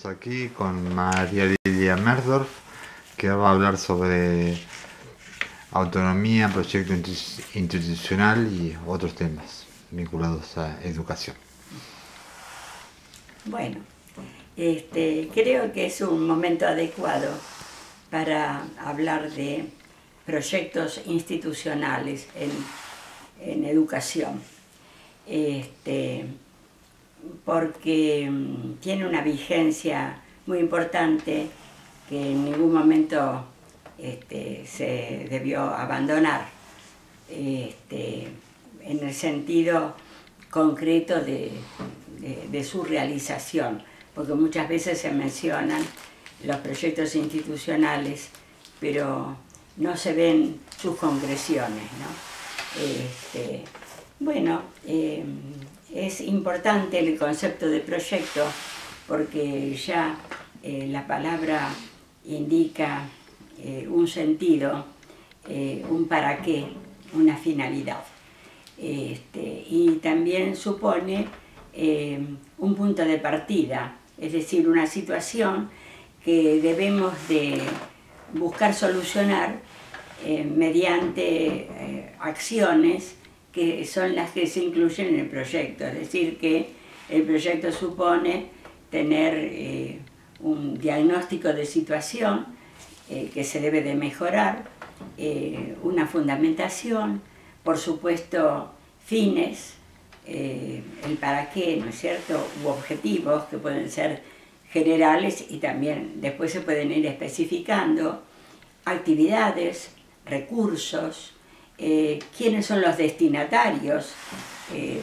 Estamos aquí con María Lilia Mersdorf, que va a hablar sobre autonomía, proyecto institucional y otros temas vinculados a educación. Bueno, creo que es un momento adecuado para hablar de proyectos institucionales en educación, porque tiene una vigencia muy importante que en ningún momento se debió abandonar, en el sentido concreto de su realización, porque muchas veces se mencionan los proyectos institucionales, pero no se ven sus concreciones, ¿no? Es importante el concepto de proyecto porque ya la palabra indica un sentido, un para qué, una finalidad. Y también supone un punto de partida, es decir, una situación que debemos de buscar solucionar mediante acciones que son las que se incluyen en el proyecto. Es decir, que el proyecto supone tener un diagnóstico de situación que se debe de mejorar, una fundamentación, por supuesto fines, el para qué, ¿no es cierto?, u objetivos que pueden ser generales y también después se pueden ir especificando, actividades, recursos, quiénes son los destinatarios,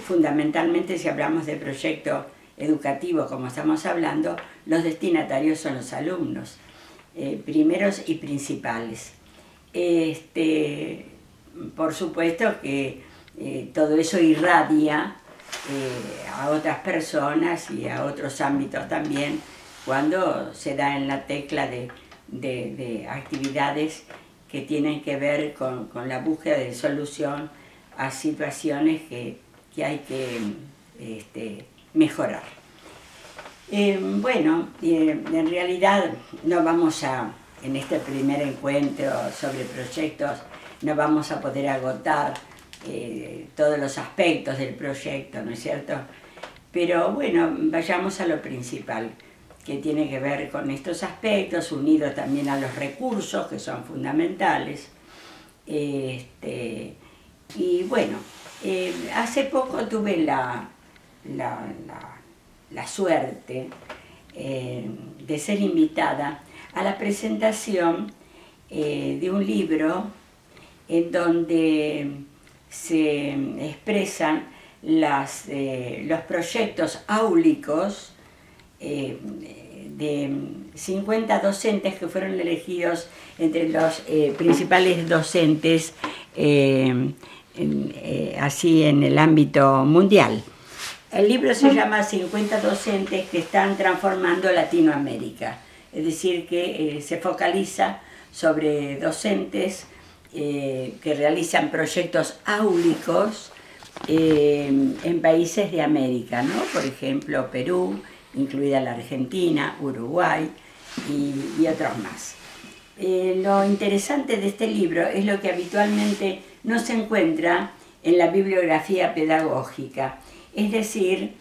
fundamentalmente si hablamos de proyecto educativo como estamos hablando, los destinatarios son los alumnos, primeros y principales. Por supuesto que todo eso irradia a otras personas y a otros ámbitos también cuando se da en la tecla de actividades que tienen que ver con la búsqueda de solución a situaciones que hay que mejorar. En realidad no vamos en este primer encuentro sobre proyectos, no vamos a poder agotar todos los aspectos del proyecto, ¿no es cierto? Pero bueno, vayamos a lo principal, que tiene que ver con estos aspectos, unidos también a los recursos, que son fundamentales. Y bueno, hace poco tuve la suerte de ser invitada a la presentación de un libro en donde se expresan los proyectos áulicos de 50 docentes que fueron elegidos entre los principales docentes así en el ámbito mundial. El libro se llama 50 docentes que están transformando Latinoamérica, es decir, que se focaliza sobre docentes que realizan proyectos áulicos en países de América, ¿no? Por ejemplo, Perú, incluida la Argentina, Uruguay y otros más. Lo interesante de este libro es lo que habitualmente no se encuentra en la bibliografía pedagógica, es decir,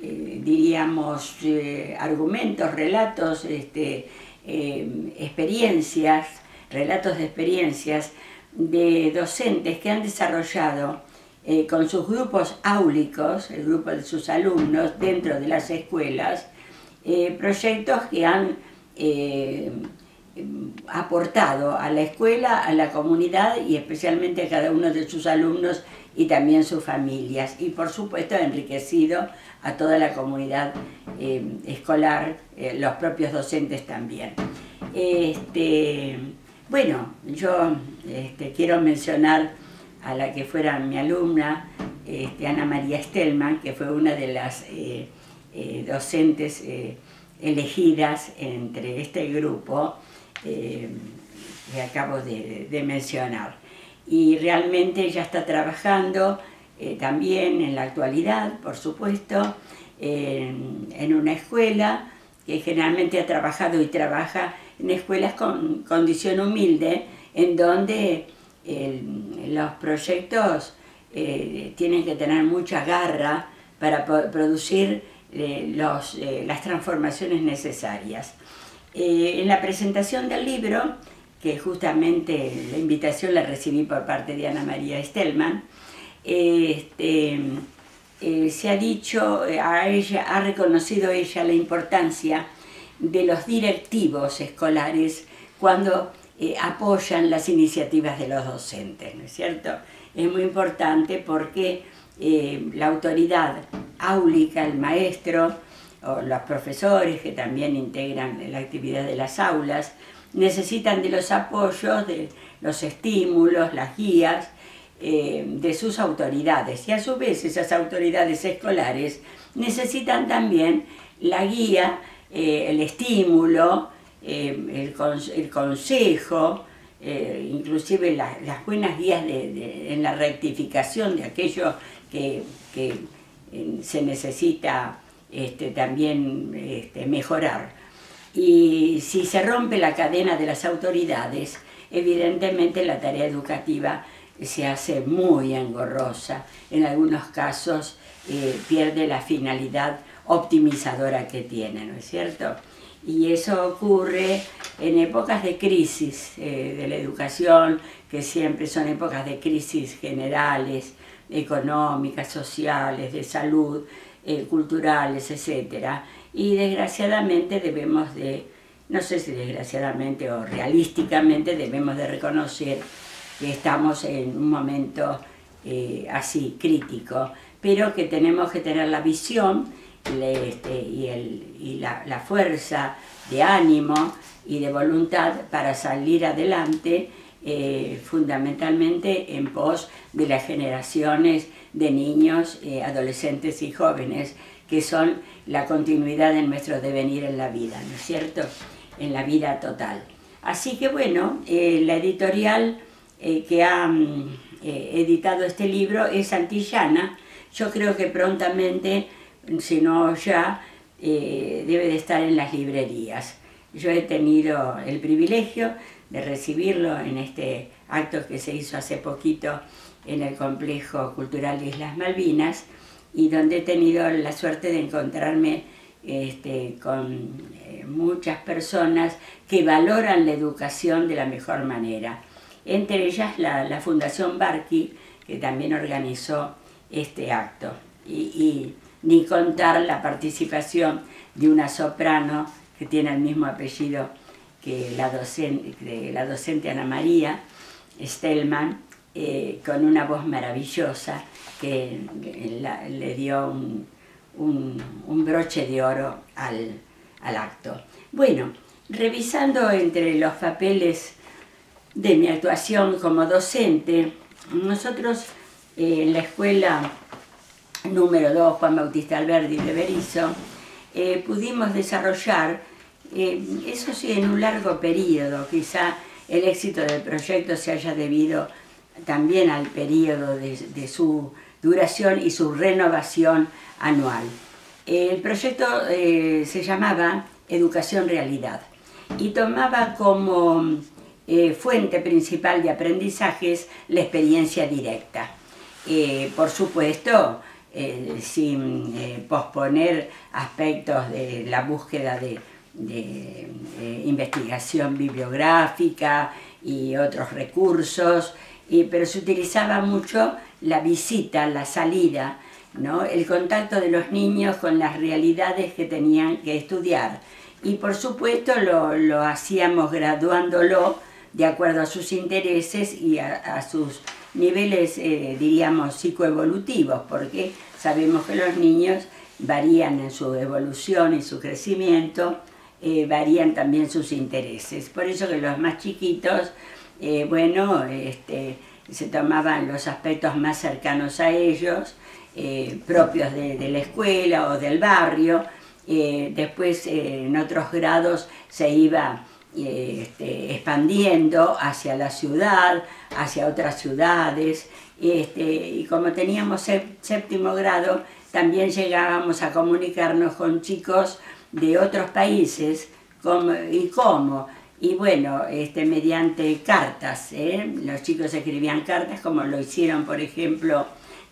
diríamos, argumentos, relatos, experiencias, relatos de experiencias de docentes que han desarrollado con sus grupos áulicos, el grupo de sus alumnos dentro de las escuelas, proyectos que han aportado a la escuela, a la comunidad y especialmente a cada uno de sus alumnos y también sus familias, y por supuesto ha enriquecido a toda la comunidad escolar, los propios docentes también. Bueno, yo quiero mencionar a la que fuera mi alumna, Ana María Stellman, que fue una de las docentes elegidas entre este grupo que acabo de mencionar. Y realmente ella está trabajando también en la actualidad, por supuesto, en una escuela, que generalmente ha trabajado y trabaja en escuelas con condición humilde, en donde los proyectos tienen que tener mucha garra para producir las transformaciones necesarias. En la presentación del libro, que justamente la invitación la recibí por parte de Ana María Stellman, se ha dicho, ha reconocido ella la importancia de los directivos escolares cuando apoyan las iniciativas de los docentes, ¿no es cierto? Es muy importante porque la autoridad áulica, el maestro, o los profesores que también integran la actividad de las aulas, necesitan de los apoyos, de los estímulos, las guías de sus autoridades, y a su vez esas autoridades escolares necesitan también la guía, el estímulo, el consejo, inclusive las buenas guías en la rectificación de aquello que se necesita también mejorar. Y si se rompe la cadena de las autoridades, evidentemente la tarea educativa se hace muy engorrosa. En algunos casos pierde la finalidad optimizadora que tiene, ¿no es cierto? Y eso ocurre en épocas de crisis de la educación, que siempre son épocas de crisis generales, económicas, sociales, de salud, culturales, etc. Y desgraciadamente debemos de, no sé si desgraciadamente o realísticamente, debemos de reconocer que estamos en un momento así crítico, pero que tenemos que tener la visión y la fuerza de ánimo y de voluntad para salir adelante, fundamentalmente en pos de las generaciones de niños, adolescentes y jóvenes, que son la continuidad de nuestro devenir en la vida, ¿no es cierto?, en la vida total. Así que bueno, la editorial que ha editado este libro es Santillana. Yo creo que prontamente, si no ya, debe de estar en las librerías. Yo he tenido el privilegio de recibirlo en este acto que se hizo hace poquito en el Complejo Cultural de Islas Malvinas, y donde he tenido la suerte de encontrarme con muchas personas que valoran la educación de la mejor manera. Entre ellas la Fundación Barqui, que también organizó este acto. Y ni contar la participación de una soprano que tiene el mismo apellido que la docente Ana María Stellman, con una voz maravillosa que le dio un broche de oro al acto. Bueno, revisando entre los papeles de mi actuación como docente, nosotros en la escuela número 2, Juan Bautista Alberdi de Berisso, pudimos desarrollar, eso sí, en un largo periodo. Quizá el éxito del proyecto se haya debido también al periodo de su duración y su renovación anual. El proyecto se llamaba Educación Realidad y tomaba como fuente principal de aprendizajes la experiencia directa. Por supuesto, sin posponer aspectos de la búsqueda de investigación bibliográfica y otros recursos, pero se utilizaba mucho la visita, la salida, ¿no?, el contacto de los niños con las realidades que tenían que estudiar. Y por supuesto lo hacíamos graduándolo de acuerdo a sus intereses y a sus niveles, diríamos, psicoevolutivos, porque sabemos que los niños varían en su evolución y su crecimiento, varían también sus intereses. Por eso que los más chiquitos, se tomaban los aspectos más cercanos a ellos, propios de la escuela o del barrio. Después en otros grados se iba expandiendo hacia la ciudad, hacia otras ciudades, y como teníamos séptimo grado, también llegábamos a comunicarnos con chicos de otros países, y bueno, mediante cartas, los chicos escribían cartas, como lo hicieron, por ejemplo,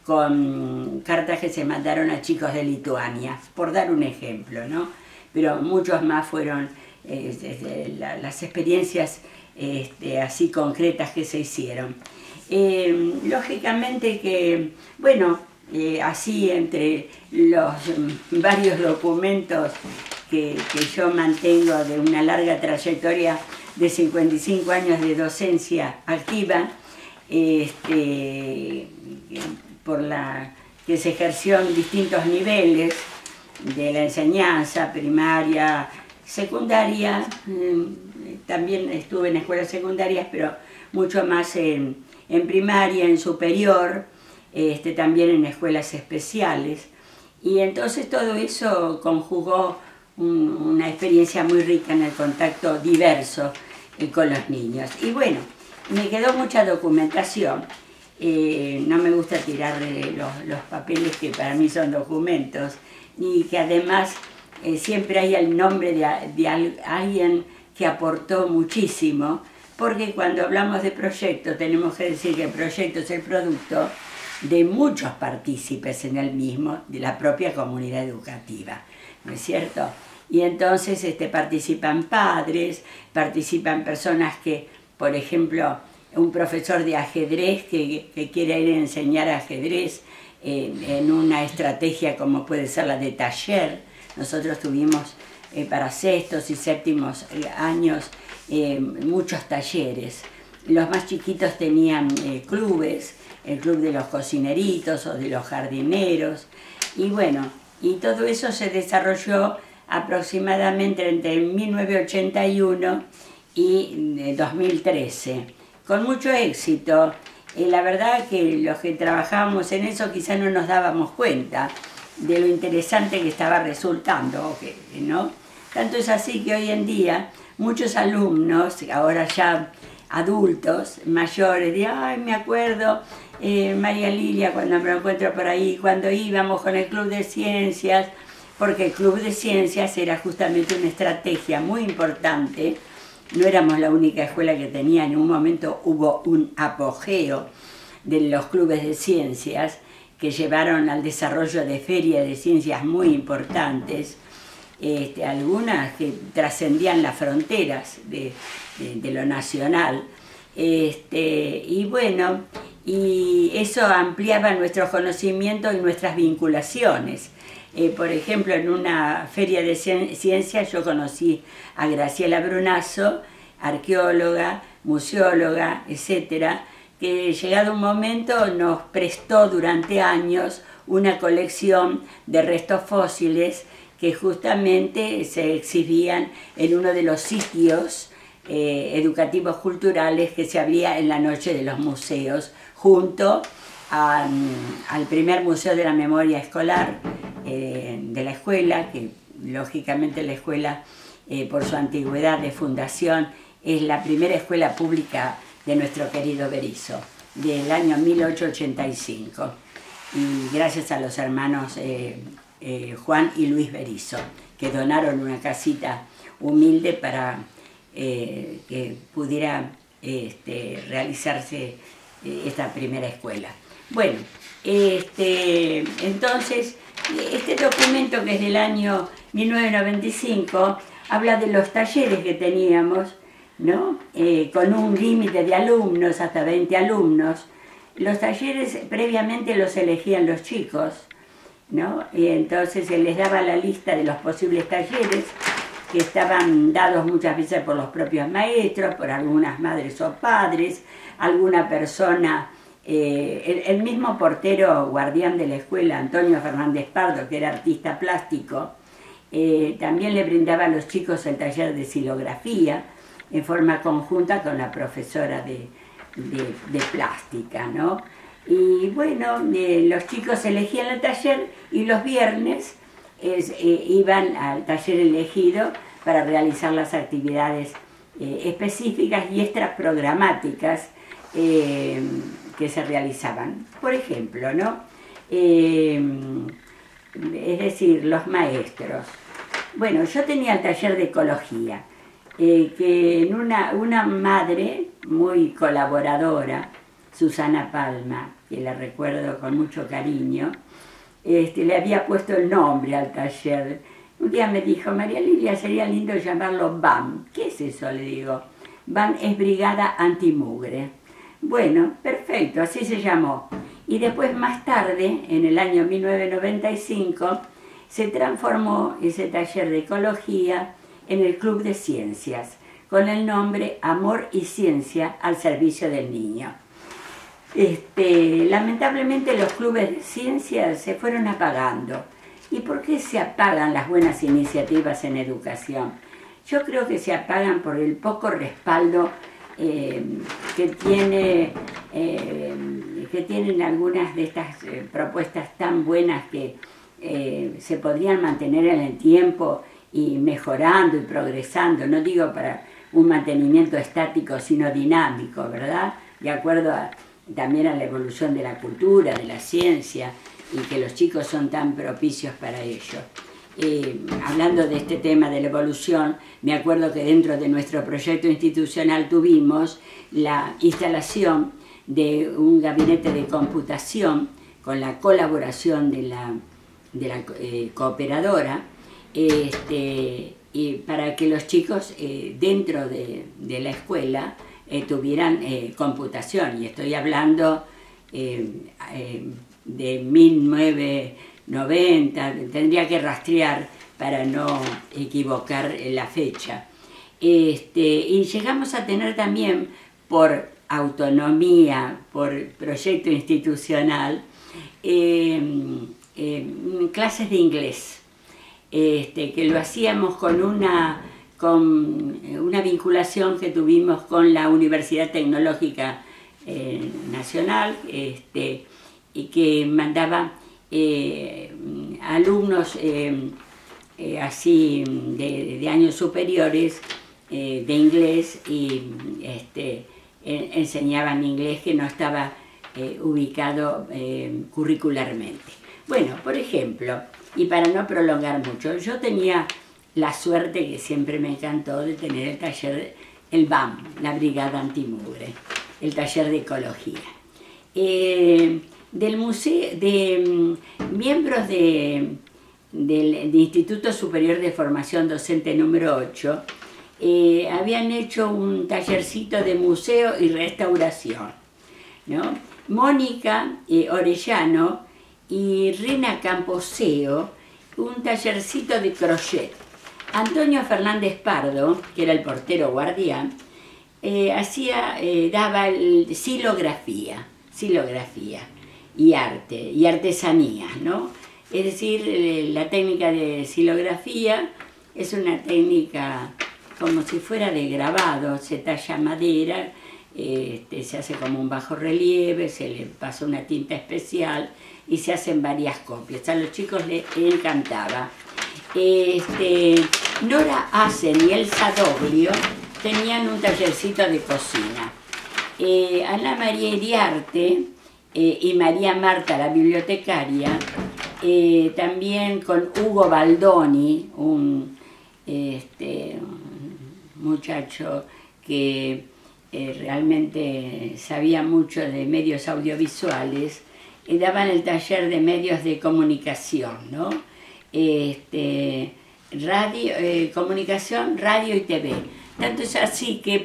con cartas que se mandaron a chicos de Lituania, por dar un ejemplo, ¿no? Pero muchos más fueron las experiencias así concretas que se hicieron. Lógicamente que, bueno, así entre los varios documentos que yo mantengo de una larga trayectoria de 55 años de docencia activa, que se ejerció en distintos niveles de la enseñanza, primaria, secundaria, también estuve en escuelas secundarias, pero mucho más en primaria, en superior, también en escuelas especiales. Y entonces todo eso conjugó una experiencia muy rica en el contacto diverso con los niños. Y bueno, me quedó mucha documentación. No me gusta tirar los papeles que para mí son documentos, y que además siempre hay el nombre de alguien que aportó muchísimo, porque cuando hablamos de proyecto tenemos que decir que el proyecto es el producto de muchos partícipes en el mismo, de la propia comunidad educativa, ¿no es cierto? Y entonces participan padres, participan personas que, por ejemplo, un profesor de ajedrez que quiere ir a enseñar ajedrez en una estrategia como puede ser la de taller. Nosotros tuvimos para sextos y séptimos años muchos talleres. Los más chiquitos tenían clubes, el club de los cocineritos o de los jardineros, y bueno, y todo eso se desarrolló aproximadamente entre 1981 y 2013, con mucho éxito. La verdad que los que trabajábamos en eso quizás no nos dábamos cuenta de lo interesante que estaba resultando, ¿no? Tanto es así que hoy en día muchos alumnos, ahora ya adultos, mayores, de ay, me acuerdo, María Lilia, cuando me lo encuentro por ahí, cuando íbamos con el Club de Ciencias, porque el Club de Ciencias era justamente una estrategia muy importante. No éramos la única escuela que tenía, en un momento hubo un apogeo de los clubes de ciencias que llevaron al desarrollo de ferias de ciencias muy importantes, algunas que trascendían las fronteras de lo nacional, y bueno, y eso ampliaba nuestros conocimientos y nuestras vinculaciones. Por ejemplo, en una feria de ciencias yo conocí a Graciela Brunazo, arqueóloga, museóloga, etcétera, que llegado un momento nos prestó durante años una colección de restos fósiles que justamente se exhibían en uno de los sitios educativos culturales que se abría en la noche de los museos, junto al primer Museo de la Memoria Escolar de la escuela, que lógicamente la escuela, por su antigüedad de fundación, es la primera escuela pública de nuestro querido Berisso, del año 1885, y gracias a los hermanos Juan y Luis Berisso, que donaron una casita humilde para que pudiera realizarse esta primera escuela. Bueno, entonces, este documento, que es del año 1995, habla de los talleres que teníamos, ¿no? Con un límite de alumnos, hasta 20 alumnos. Los talleres previamente los elegían los chicos, ¿no? Y entonces se les daba la lista de los posibles talleres, que estaban dados muchas veces por los propios maestros, por algunas madres o padres, alguna persona. El mismo portero guardián de la escuela, Antonio Fernández Pardo, que era artista plástico, también le brindaba a los chicos el taller de xilografía en forma conjunta con la profesora de plástica, ¿no? Y bueno, los chicos elegían el taller y los viernes iban al taller elegido para realizar las actividades específicas y extraprogramáticas que se realizaban. Por ejemplo, ¿no? es decir, los maestros. Bueno, yo tenía el taller de ecología, que en una madre muy colaboradora, Susana Palma, que la recuerdo con mucho cariño, le había puesto el nombre al taller. Un día me dijo, María Lilia, sería lindo llamarlo BAM. ¿Qué es eso? Le digo. BAM es Brigada Antimugre. Bueno, perfecto, así se llamó. Y después, más tarde, en el año 1995, se transformó ese taller de ecología en el Club de Ciencias, con el nombre Amor y Ciencia al servicio del niño. Lamentablemente los clubes de ciencias se fueron apagando. ¿Y por qué se apagan las buenas iniciativas en educación? Yo creo que se apagan por el poco respaldo que tienen algunas de estas propuestas tan buenas que se podrían mantener en el tiempo y mejorando y progresando. No digo para un mantenimiento estático, sino dinámico, ¿verdad? De acuerdo también a la evolución de la cultura, de la ciencia, y que los chicos son tan propicios para ello. Hablando de este tema de la evolución, me acuerdo que dentro de nuestro proyecto institucional tuvimos la instalación de un gabinete de computación con la colaboración de la cooperadora, y para que los chicos dentro de la escuela tuvieran computación. Y estoy hablando de 1990, tendría que rastrear para no equivocar la fecha. Y llegamos a tener también, por autonomía, por proyecto institucional, clases de inglés, que lo hacíamos con una vinculación que tuvimos con la Universidad Tecnológica Nacional, y que mandaba alumnos así de años superiores de inglés, y enseñaban inglés que no estaba ubicado curricularmente. Bueno, por ejemplo, y para no prolongar mucho, yo tenía la suerte, que siempre me encantó, de tener el taller, el BAM, la Brigada Antimugre, el taller de ecología. Del museo, de miembros del Instituto Superior de Formación Docente número 8, habían hecho un tallercito de museo y restauración, ¿no? Mónica Orellano y Rina Camposeo, un tallercito de crochet. Antonio Fernández Pardo, que era el portero guardián, daba silografía y arte, y artesanía, ¿no? Es decir, la técnica de silografía es una técnica como si fuera de grabado. Se talla madera, se hace como un bajo relieve, se le pasa una tinta especial y se hacen varias copias. A los chicos les encantaba. Nora Asen y Elsa Doglio tenían un tallercito de cocina. Ana María Iriarte y María Marta, la bibliotecaria, también con Hugo Baldoni, un muchacho que realmente sabía mucho de medios audiovisuales, daban el taller de medios de comunicación, ¿no? Comunicación, radio y TV. Tanto es así que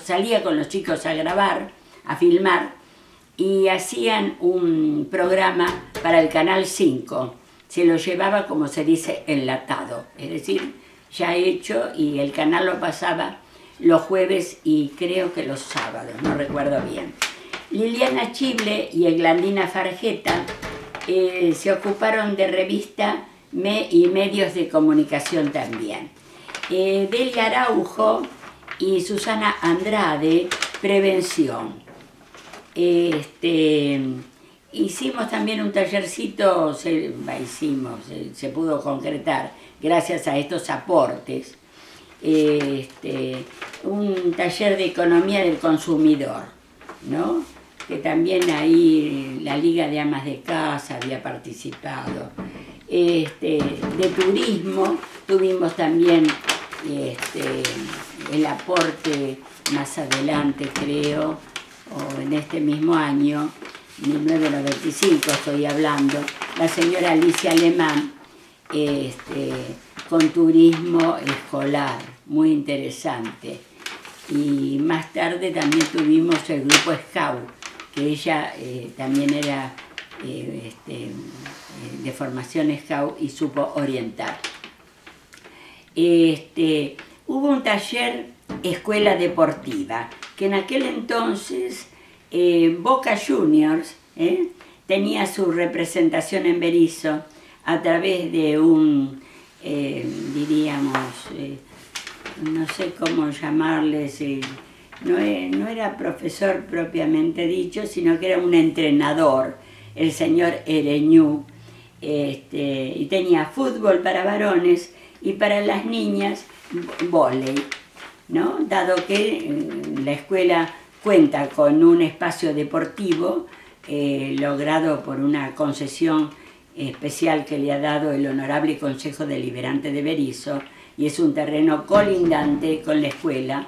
salía con los chicos a grabar, a filmar, y hacían un programa para el Canal 5. Se lo llevaba, como se dice, enlatado, es decir, ya hecho, y el canal lo pasaba los jueves y creo que los sábados, no recuerdo bien. Liliana Chible y Eglandina Fargeta se ocuparon de revista y medios de comunicación también. Delia Araujo y Susana Andrade, prevención. Hicimos también un tallercito, se pudo concretar gracias a estos aportes, un taller de economía del consumidor, ¿no? que también ahí la Liga de Amas de Casa había participado. De turismo tuvimos también el aporte más adelante, creo, o en este mismo año, 1995 estoy hablando, la señora Alicia Alemán, con turismo escolar, muy interesante. Y más tarde también tuvimos el grupo Scout, que ella también era de formación Scout y supo orientar. Hubo un taller escuela deportiva, que en aquel entonces Boca Juniors tenía su representación en Berisso a través de un, diríamos, no sé cómo llamarles, no era profesor propiamente dicho, sino que era un entrenador, el señor Ereñú, y tenía fútbol para varones y para las niñas vóley, ¿no? Dado que la escuela cuenta con un espacio deportivo logrado por una concesión especial que le ha dado el Honorable Consejo Deliberante de Berisso, y es un terreno colindante con la escuela,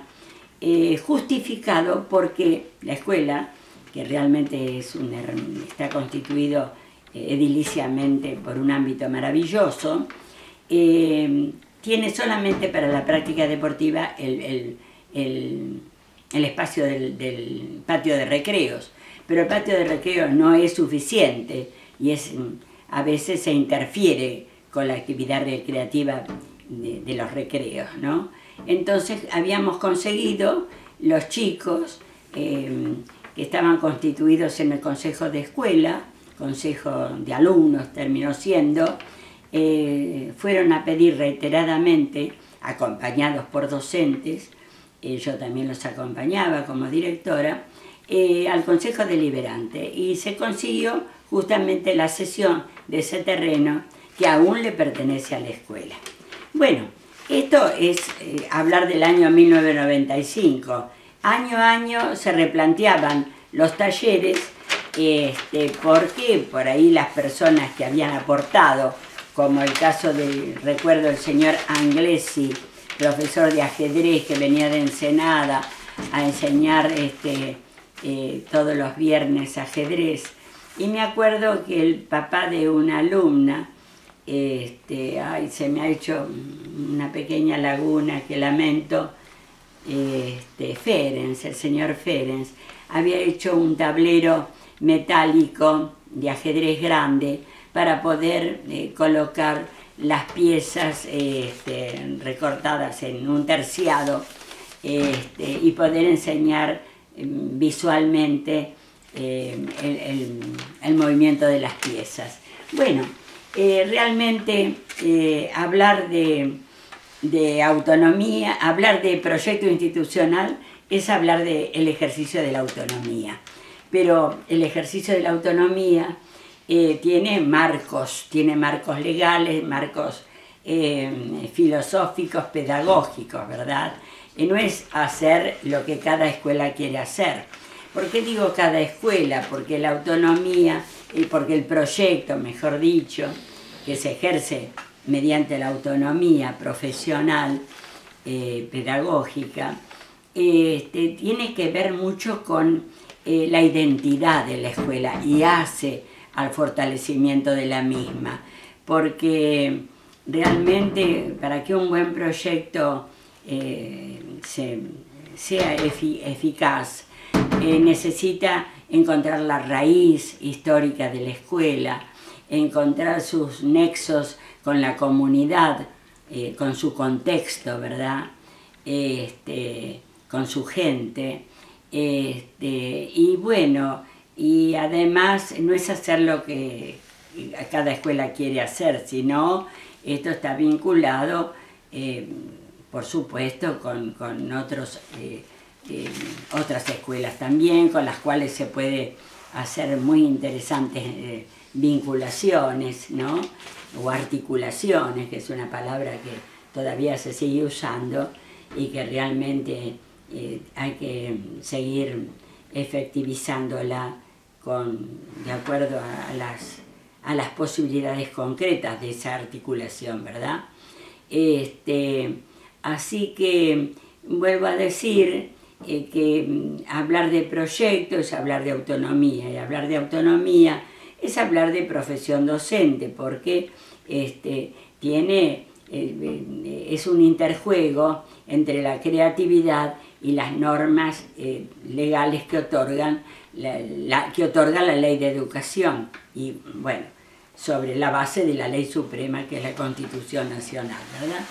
justificado porque la escuela, que realmente está constituido ediliciamente por un ámbito maravilloso, tiene solamente para la práctica deportiva el espacio del patio de recreos, pero el patio de recreos no es suficiente y a veces se interfiere con la actividad recreativa de los recreos, ¿no? Entonces habíamos conseguido los chicos que estaban constituidos en el consejo de escuela, consejo de alumnos terminó siendo, fueron a pedir reiteradamente, acompañados por docentes, yo también los acompañaba como directora, al Consejo Deliberante, y se consiguió justamente la cesión de ese terreno que aún le pertenece a la escuela. Bueno, esto es hablar del año 1995. Año a año se replanteaban los talleres, porque por ahí las personas que habían aportado, como el caso recuerdo el señor Anglesi, profesor de ajedrez que venía de Ensenada a enseñar todos los viernes ajedrez, y me acuerdo que el papá de una alumna, se me ha hecho una pequeña laguna que lamento, Ferenc, el señor Ferenc, había hecho un tablero metálico de ajedrez grande para poder colocar las piezas recortadas en un terciado y poder enseñar visualmente el movimiento de las piezas. Bueno, realmente hablar de autonomía, hablar de proyecto institucional es hablar del ejercicio de la autonomía, pero el ejercicio de la autonomía tiene marcos legales, marcos filosóficos, pedagógicos, ¿verdad? No es hacer lo que cada escuela quiere hacer. ¿Por qué digo cada escuela? Porque la autonomía y porque el proyecto, mejor dicho, que se ejerce mediante la autonomía profesional, pedagógica, tiene que ver mucho con la identidad de la escuela y hace al fortalecimiento de la misma, porque realmente para que un buen proyecto sea eficaz, necesita encontrar la raíz histórica de la escuela, encontrar sus nexos con la comunidad, con su contexto, ¿verdad? Con su gente, y bueno, y además no es hacer lo que cada escuela quiere hacer, sino esto está vinculado, por supuesto, con otras escuelas también, con las cuales se puede hacer muy interesantes vinculaciones, ¿no? O articulaciones, que es una palabra que todavía se sigue usando y que realmente hay que seguir efectivizándola de acuerdo a las posibilidades concretas de esa articulación, ¿verdad? Así que vuelvo a decir que hablar de proyecto es hablar de autonomía, y hablar de autonomía es hablar de profesión docente, porque es un interjuego entre la creatividad y las normas legales que otorgan la ley de educación, y bueno, sobre la base de la ley suprema que es la Constitución Nacional, ¿verdad?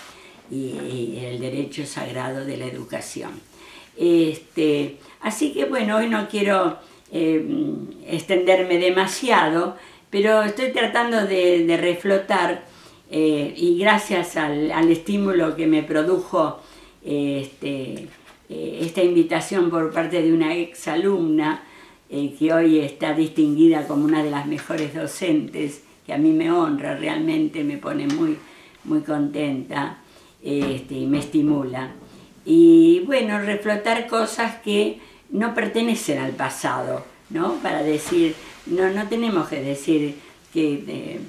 Y el derecho sagrado de la educación. Así que bueno, hoy no quiero extenderme demasiado, pero estoy tratando de reflotar, y gracias al estímulo que me produjo esta invitación por parte de una ex alumna, que hoy está distinguida como una de las mejores docentes, que a mí me honra, realmente me pone muy, muy contenta, y me estimula. Y bueno, reflotar cosas que no pertenecen al pasado, ¿no? Para decir, no tenemos que decir que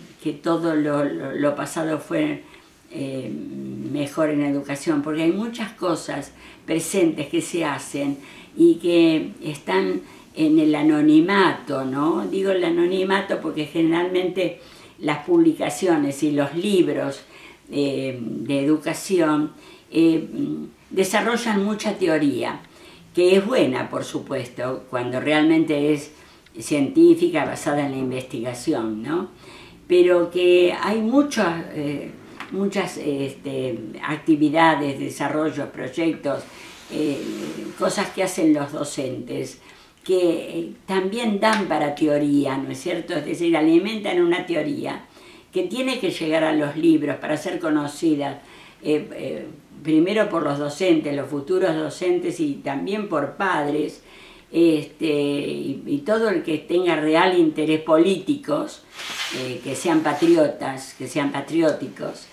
todo lo pasado fue mejor en educación, porque hay muchas cosas presentes que se hacen y que están en el anonimato, ¿no? Digo el anonimato porque generalmente las publicaciones y los libros de educación desarrollan mucha teoría, que es buena, por supuesto, cuando realmente es científica, basada en la investigación, ¿no? Pero que hay muchas actividades, desarrollos, proyectos, cosas que hacen los docentes, que también dan para teoría, ¿no es cierto? Es decir, alimentan una teoría que tiene que llegar a los libros para ser conocida, primero por los docentes, los futuros docentes, y también por padres, y todo el que tenga real interés políticos, que sean patriotas, que sean patrióticos,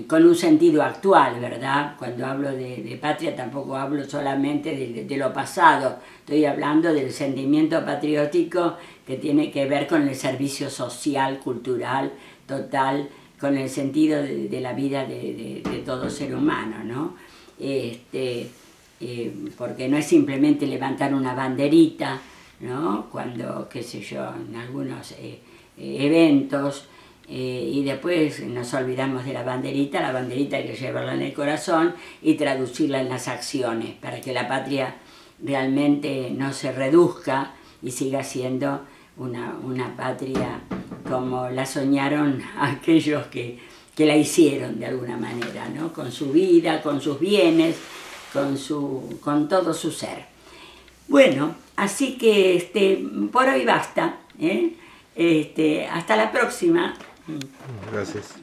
con un sentido actual, ¿verdad? Cuando hablo de patria tampoco hablo solamente de lo pasado, estoy hablando del sentimiento patriótico que tiene que ver con el servicio social, cultural, total, con el sentido de la vida de todo ser humano, ¿no? Porque no es simplemente levantar una banderita, ¿no? Cuando, qué sé yo, en algunos eventos, y después nos olvidamos de la banderita hay que llevarla en el corazón y traducirla en las acciones para que la patria realmente no se reduzca y siga siendo una patria como la soñaron aquellos que la hicieron de alguna manera, ¿no? Con su vida, con sus bienes, con todo su ser. Bueno, así que por hoy basta, ¿eh? Hasta la próxima. Gracias.